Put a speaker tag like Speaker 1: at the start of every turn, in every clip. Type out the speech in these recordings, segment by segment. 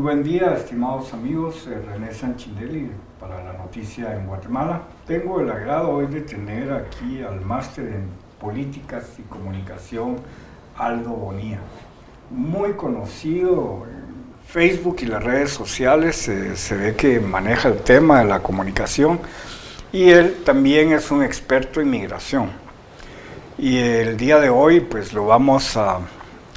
Speaker 1: buen día, estimados amigos. René Sanchinelli para la noticia en Guatemala. Tengo el agrado hoy de tener aquí al máster en Políticas y Comunicación, Aldo Bonilla. Muy conocido en Facebook y las redes sociales, se ve que maneja el tema de la comunicación y él también es un experto en migración. Y el día de hoy pues lo vamos a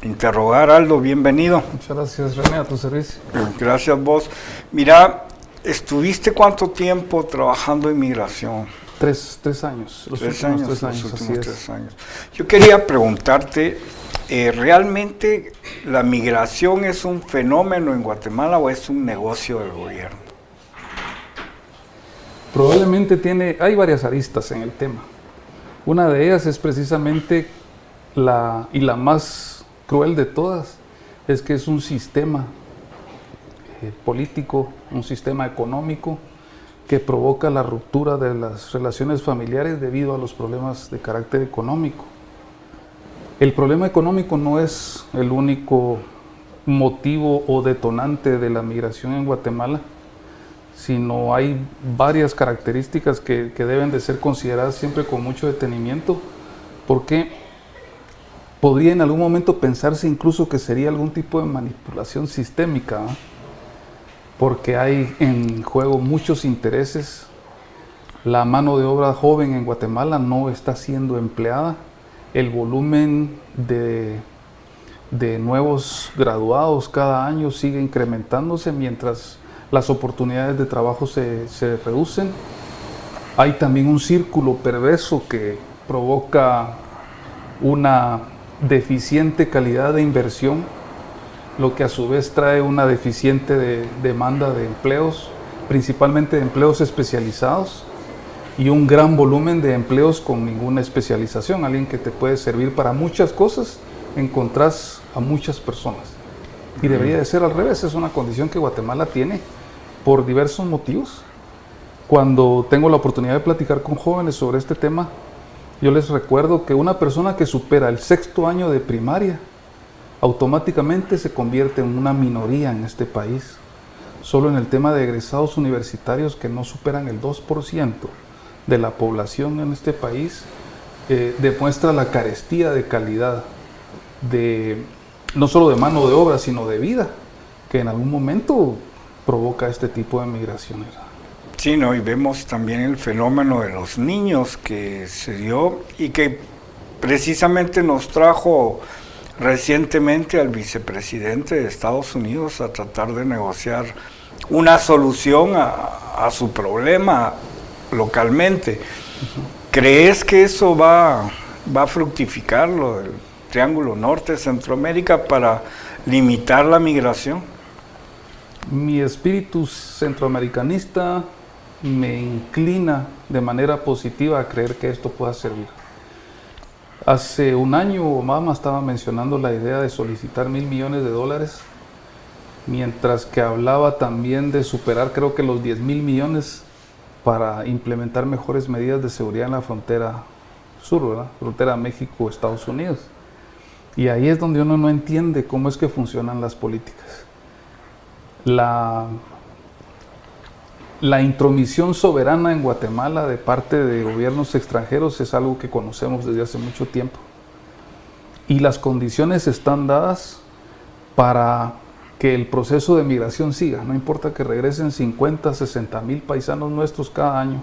Speaker 1: interrogar. Aldo, bienvenido.
Speaker 2: Muchas gracias, René, a tu servicio.
Speaker 1: Gracias vos. Mira, ¿estuviste cuánto tiempo trabajando en migración?
Speaker 2: Tres años.
Speaker 1: Los últimos 3 años. Yo quería preguntarte, ¿realmente la migración es un fenómeno en Guatemala o es un negocio del gobierno?
Speaker 2: Probablemente hay varias aristas en el tema. Una de ellas es precisamente la más cruel de todas, es que es un sistema político, un sistema económico que provoca la ruptura de las relaciones familiares debido a los problemas de carácter económico. El problema económico no es el único motivo o detonante de la migración en Guatemala, sino hay varias características que deben de ser consideradas siempre con mucho detenimiento, porque podría en algún momento pensarse incluso que sería algún tipo de manipulación sistémica, ¿no? Porque hay en juego muchos intereses. La mano de obra joven en Guatemala no está siendo empleada. El volumen de nuevos graduados cada año sigue incrementándose mientras las oportunidades de trabajo se reducen. Hay también un círculo perverso que provoca una deficiente calidad de inversión, lo que a su vez trae una deficiente demanda de empleos, principalmente de empleos especializados, y un gran volumen de empleos con ninguna especialización. Alguien que te puede servir para muchas cosas, encontrás a muchas personas. Y debería de ser al revés, es una condición que Guatemala tiene por diversos motivos. Cuando tengo la oportunidad de platicar con jóvenes sobre este tema, yo les recuerdo que una persona que supera el 6º año de primaria automáticamente se convierte en una minoría en este país. Solo en el tema de egresados universitarios que no superan el 2% de la población en este país, demuestra la carestía de calidad, no solo de mano de obra, sino de vida, que en algún momento provoca este tipo de migraciones.
Speaker 1: Sí, ¿no? Y vemos también el fenómeno de los niños que se dio y que precisamente nos trajo recientemente al vicepresidente de Estados Unidos a tratar de negociar una solución a su problema localmente. ¿Crees que eso va a fructificar lo del Triángulo Norte Centroamérica para limitar la migración?
Speaker 2: Mi espíritu centroamericanista me inclina de manera positiva a creer que esto pueda servir. Hace un año Obama estaba mencionando la idea de solicitar $1,000 millones, mientras que hablaba también de superar creo que los 10,000 millones para implementar mejores medidas de seguridad en la frontera sur, ¿verdad? Frontera México-Estados Unidos. Y ahí es donde uno no entiende cómo es que funcionan las políticas. La intromisión soberana en Guatemala de parte de gobiernos extranjeros es algo que conocemos desde hace mucho tiempo. Y las condiciones están dadas para que el proceso de migración siga. No importa que regresen 50, 60 mil paisanos nuestros cada año,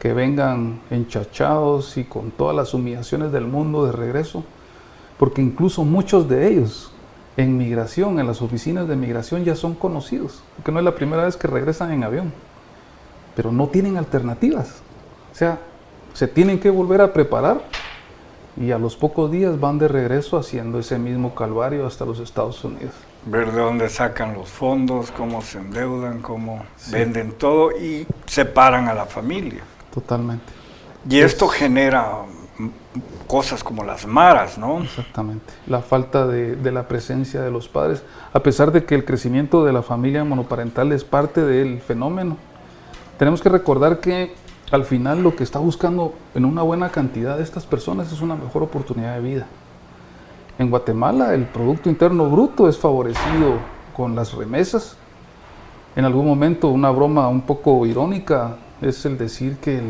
Speaker 2: que vengan enchachados y con todas las humillaciones del mundo de regreso, porque incluso muchos de ellos en migración, en las oficinas de migración ya son conocidos, porque no es la primera vez que regresan en avión, pero no tienen alternativas. O sea, se tienen que volver a preparar y a los pocos días van de regreso haciendo ese mismo calvario hasta los Estados Unidos.
Speaker 1: Ver de dónde sacan los fondos, cómo se endeudan, cómo venden todo y separan a la familia.
Speaker 2: Totalmente.
Speaker 1: Y esto genera cosas como las maras, ¿no?
Speaker 2: Exactamente. La falta de la presencia de los padres, a pesar de que el crecimiento de la familia monoparental es parte del fenómeno. Tenemos que recordar que al final lo que está buscando en una buena cantidad de estas personas es una mejor oportunidad de vida. En Guatemala el Producto Interno Bruto es favorecido con las remesas. En algún momento una broma un poco irónica es el decir que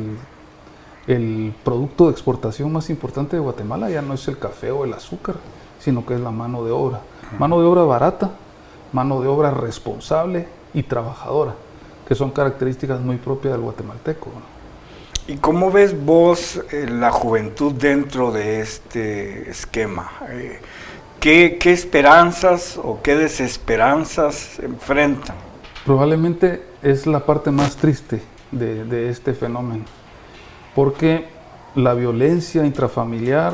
Speaker 2: el producto de exportación más importante de Guatemala ya no es el café o el azúcar, sino que es la mano de obra. Mano de obra barata, mano de obra responsable y trabajadora, que son características muy propias del guatemalteco, ¿no?
Speaker 1: ¿Y cómo ves vos la juventud dentro de este esquema? ¿Qué esperanzas o qué desesperanzas enfrentan?
Speaker 2: Probablemente es la parte más triste de este fenómeno, porque la violencia intrafamiliar,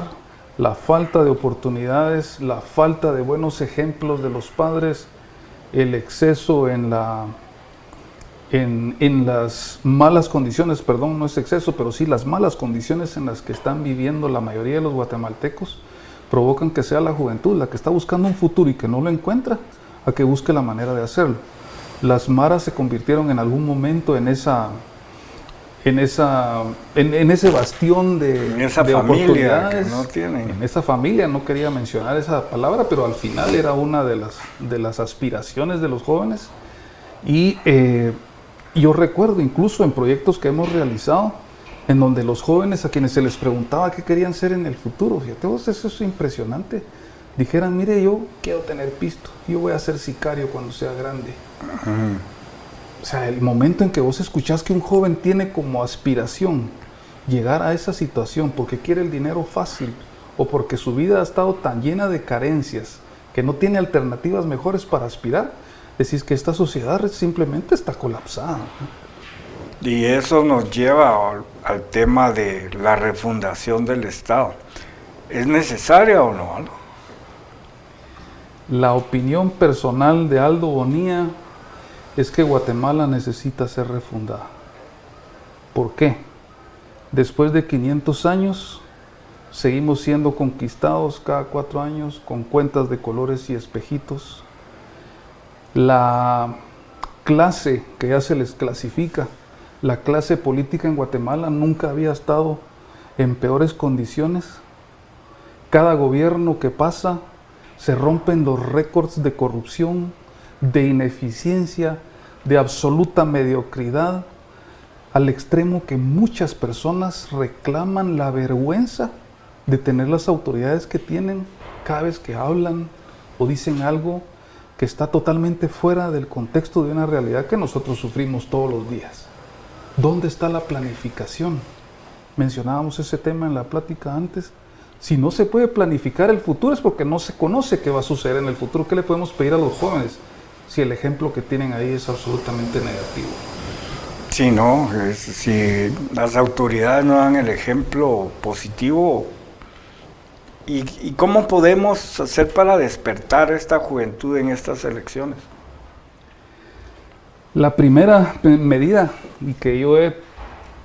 Speaker 2: la falta de oportunidades, la falta de buenos ejemplos de los padres, el exceso en las malas condiciones, perdón, no es exceso, pero sí las malas condiciones en las que están viviendo la mayoría de los guatemaltecos, provocan que sea la juventud la que está buscando un futuro y que no lo encuentra, a que busque la manera de hacerlo. Las maras se convirtieron en algún momento en ese bastión de
Speaker 1: oportunidades. No tienen.
Speaker 2: En esa familia, no quería mencionar esa palabra, pero al final era una de las aspiraciones de los jóvenes. Y yo recuerdo incluso en proyectos que hemos realizado, en donde los jóvenes a quienes se les preguntaba qué querían ser en el futuro, fíjate vos, eso es impresionante, dijeran, mire, yo quiero tener pisto, yo voy a ser sicario cuando sea grande. O sea, el momento en que vos escuchás que un joven tiene como aspiración llegar a esa situación porque quiere el dinero fácil o porque su vida ha estado tan llena de carencias que no tiene alternativas mejores para aspirar, decís que esta sociedad simplemente está colapsada.
Speaker 1: Y eso nos lleva al tema de la refundación del Estado. ¿Es necesaria o no, Aldo?
Speaker 2: La opinión personal de Aldo Bonilla es que Guatemala necesita ser refundada. ¿Por qué? Después de 500 años, seguimos siendo conquistados cada 4 años con cuentas de colores y espejitos. La clase que ya se les clasifica, la clase política en Guatemala nunca había estado en peores condiciones. Cada gobierno que pasa se rompen los récords de corrupción, de ineficiencia, de absoluta mediocridad, al extremo que muchas personas reclaman la vergüenza de tener las autoridades que tienen cada vez que hablan o dicen algo que está totalmente fuera del contexto de una realidad que nosotros sufrimos todos los días. ¿Dónde está la planificación? Mencionábamos ese tema en la plática antes. Si no se puede planificar el futuro es porque no se conoce qué va a suceder en el futuro. ¿Qué le podemos pedir a los jóvenes si el ejemplo que tienen ahí es absolutamente negativo?
Speaker 1: Sí, no, si las autoridades no dan el ejemplo positivo, ¿y cómo podemos hacer para despertar esta juventud en estas elecciones?
Speaker 2: La primera medida, y que yo he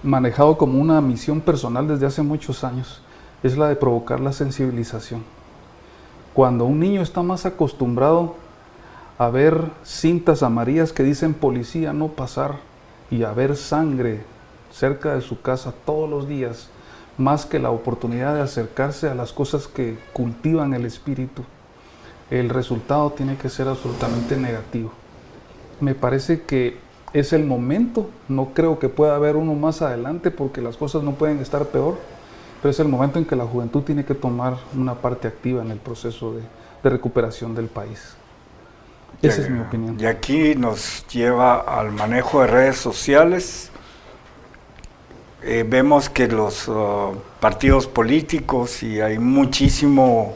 Speaker 2: manejado como una misión personal desde hace muchos años, es la de provocar la sensibilización. Cuando un niño está más acostumbrado a ver cintas amarillas que dicen policía no pasar y a ver sangre cerca de su casa todos los días, más que la oportunidad de acercarse a las cosas que cultivan el espíritu, el resultado tiene que ser absolutamente negativo. Me parece que es el momento, no creo que pueda haber uno más adelante porque las cosas no pueden estar peor, pero es el momento en que la juventud tiene que tomar una parte activa en el proceso de recuperación del país. Esa es mi opinión.
Speaker 1: Y aquí nos lleva al manejo de redes sociales. Vemos que los partidos políticos, y hay muchísima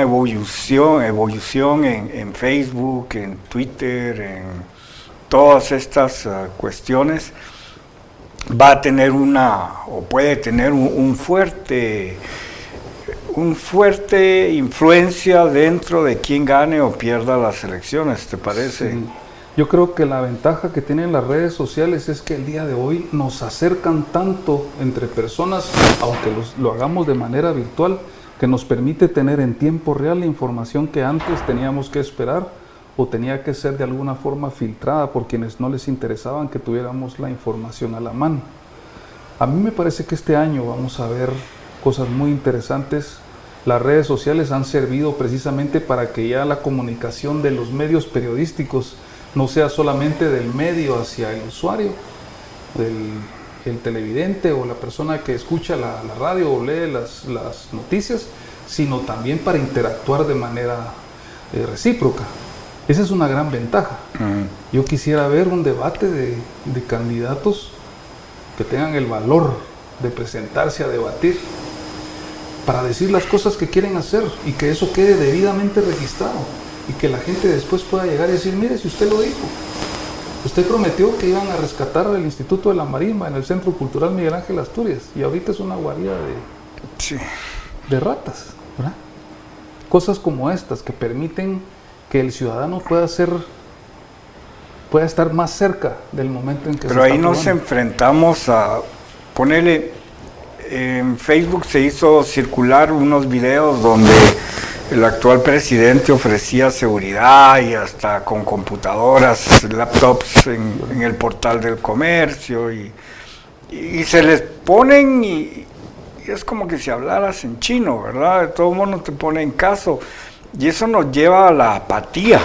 Speaker 1: evolución en Facebook, en Twitter, en todas estas cuestiones, va a tener o puede tener un fuerte influencia dentro de quien gane o pierda las elecciones, ¿te parece?
Speaker 2: Sí. Yo creo que la ventaja que tienen las redes sociales es que el día de hoy nos acercan tanto entre personas, aunque lo hagamos de manera virtual, que nos permite tener en tiempo real la información que antes teníamos que esperar o tenía que ser de alguna forma filtrada por quienes no les interesaban que tuviéramos la información a la mano. A mí me parece que este año vamos a ver cosas muy interesantes. las redes sociales han servido precisamente para que ya la comunicación de los medios periodísticos no sea solamente del medio hacia el usuario, el televidente o la persona que escucha la radio o lee las noticias, sino también para interactuar de manera recíproca. Esa es una gran ventaja. Yo quisiera ver un debate de candidatos que tengan el valor de presentarse a debatir para decir las cosas que quieren hacer y que eso quede debidamente registrado y que la gente después pueda llegar y decir, mire, si usted lo dijo, usted prometió que iban a rescatar el Instituto de la Marimba en el Centro Cultural Miguel Ángel Asturias y ahorita es una guarida de ratas, ¿verdad? Cosas como estas que permiten que el ciudadano pueda estar más cerca del momento en que
Speaker 1: Pero ahí nos enfrentamos a ponerle, en Facebook se hizo circular unos videos donde el actual presidente ofrecía seguridad y hasta con computadoras, laptops en el portal del comercio y se les ponen y es como que si hablaras en chino, ¿verdad? De todo modo no te pone en caso y eso nos lleva a la apatía.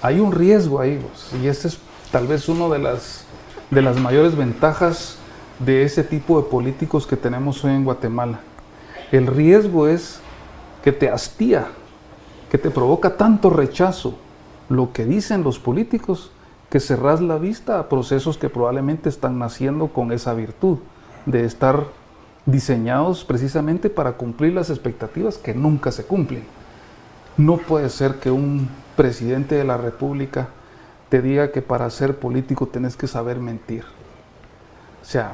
Speaker 2: Hay un riesgo ahí, y este es tal vez una de las mayores ventajas de ese tipo de políticos que tenemos hoy en Guatemala. El riesgo es que te hastía, que te provoca tanto rechazo lo que dicen los políticos, que cerrás la vista a procesos que probablemente están naciendo con esa virtud de estar diseñados precisamente para cumplir las expectativas que nunca se cumplen. No puede ser que un presidente de la República te diga que para ser político tenés que saber mentir. O sea,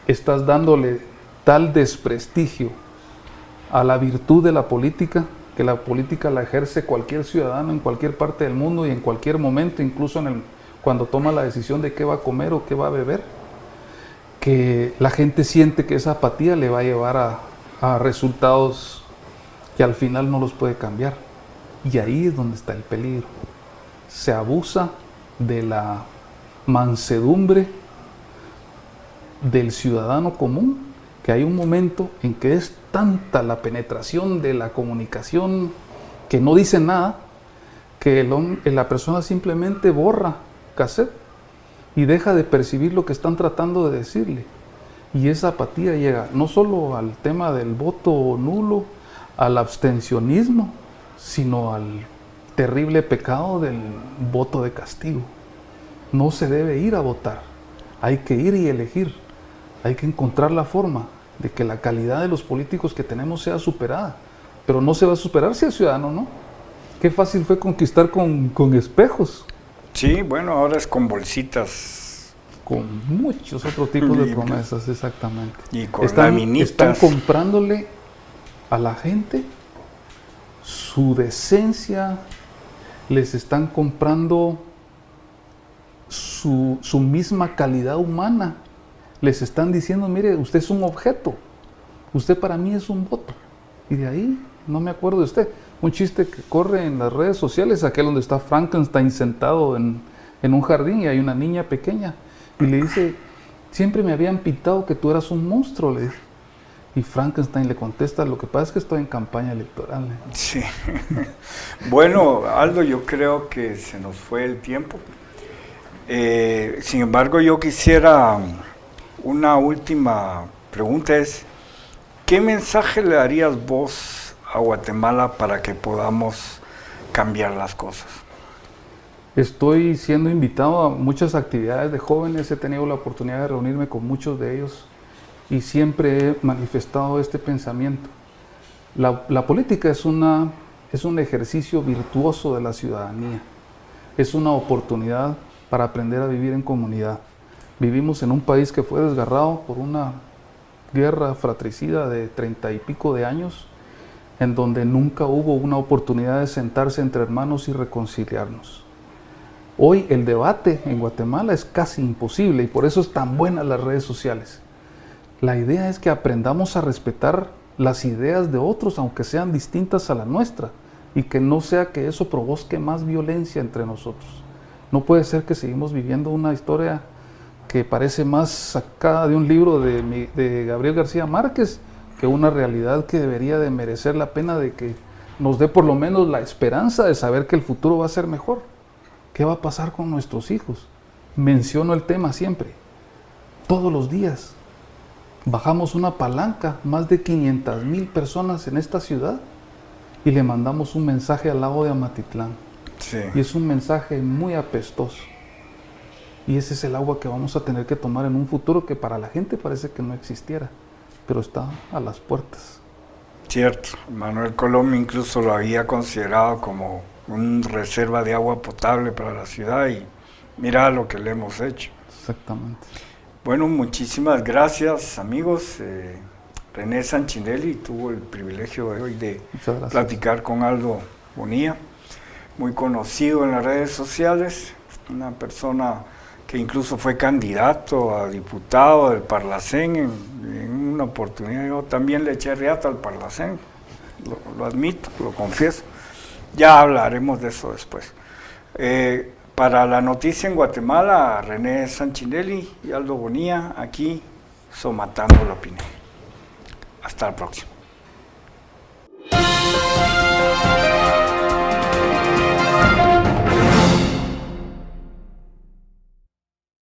Speaker 2: estás dándole tal desprestigio a la virtud de la política, que la política la ejerce cualquier ciudadano en cualquier parte del mundo y en cualquier momento, incluso cuando toma la decisión de qué va a comer o qué va a beber, que la gente siente que esa apatía le va a llevar a resultados que al final no los puede cambiar. Y ahí es donde está el peligro. Se abusa de la mansedumbre del ciudadano común, que hay un momento en que es tanta la penetración de la comunicación que no dice nada, que la persona simplemente borra cassette y deja de percibir lo que están tratando de decirle. Y esa apatía llega no solo al tema del voto nulo, al abstencionismo, sino al terrible pecado del voto de castigo. No se debe ir a votar, hay que ir y elegir, hay que encontrar la forma de que la calidad de los políticos que tenemos sea superada, pero no se va a superar si el ciudadano no. Qué fácil fue conquistar con espejos.
Speaker 1: Sí, bueno, ahora es con bolsitas.
Speaker 2: Con muchos otros tipos de promesas, exactamente.
Speaker 1: Y con laminitas.
Speaker 2: Están comprándole a la gente su decencia, les están comprando su misma calidad humana. Les están diciendo, mire, usted es un objeto, usted para mí es un voto. Y de ahí, no me acuerdo de usted, un chiste que corre en las redes sociales, aquel donde está Frankenstein sentado en un jardín y hay una niña pequeña y le dice, siempre me habían pintado que tú eras un monstruo, le dice. Y Frankenstein le contesta, lo que pasa es que estoy en campaña electoral.
Speaker 1: Sí. Bueno, Aldo, yo creo que se nos fue el tiempo. Sin embargo, yo quisiera, una última pregunta es, ¿qué mensaje le darías vos a Guatemala para que podamos cambiar las cosas?
Speaker 2: Estoy siendo invitado a muchas actividades de jóvenes, he tenido la oportunidad de reunirme con muchos de ellos y siempre he manifestado este pensamiento. La política es un ejercicio virtuoso de la ciudadanía, es una oportunidad para aprender a vivir en comunidad. Vivimos en un país que fue desgarrado por una guerra fratricida de 30 y pico de años, en donde nunca hubo una oportunidad de sentarse entre hermanos y reconciliarnos. Hoy el debate en Guatemala es casi imposible y por eso es tan buenas las redes sociales. La idea es que aprendamos a respetar las ideas de otros, aunque sean distintas a la nuestra, y que no sea que eso provoque más violencia entre nosotros. No puede ser que seguimos viviendo una historia que parece más sacada de un libro de Gabriel García Márquez, que una realidad que debería de merecer la pena de que nos dé por lo menos la esperanza de saber que el futuro va a ser mejor. ¿Qué va a pasar con nuestros hijos? Menciono el tema siempre, todos los días. Bajamos una palanca, más de 500,000 personas en esta ciudad, y le mandamos un mensaje al lago de Amatitlán.
Speaker 1: Sí.
Speaker 2: Y es un mensaje muy apestoso. Y ese es el agua que vamos a tener que tomar en un futuro que para la gente parece que no existiera, pero está a las puertas.
Speaker 1: Cierto, Manuel Colom incluso lo había considerado como una reserva de agua potable para la ciudad y mira lo que le hemos hecho.
Speaker 2: Exactamente.
Speaker 1: Bueno, muchísimas gracias amigos. René Sanchinelli tuvo el privilegio de hoy de platicar con Aldo Bonilla, muy conocido en las redes sociales, una persona que incluso fue candidato a diputado del Parlacén en una oportunidad. Yo también le eché riata al Parlacén, lo admito, lo confieso. Ya hablaremos de eso después. Para la noticia en Guatemala, René Sanchinelli y Aldo Bonilla, aquí Somatando la Opinión. Hasta la próxima.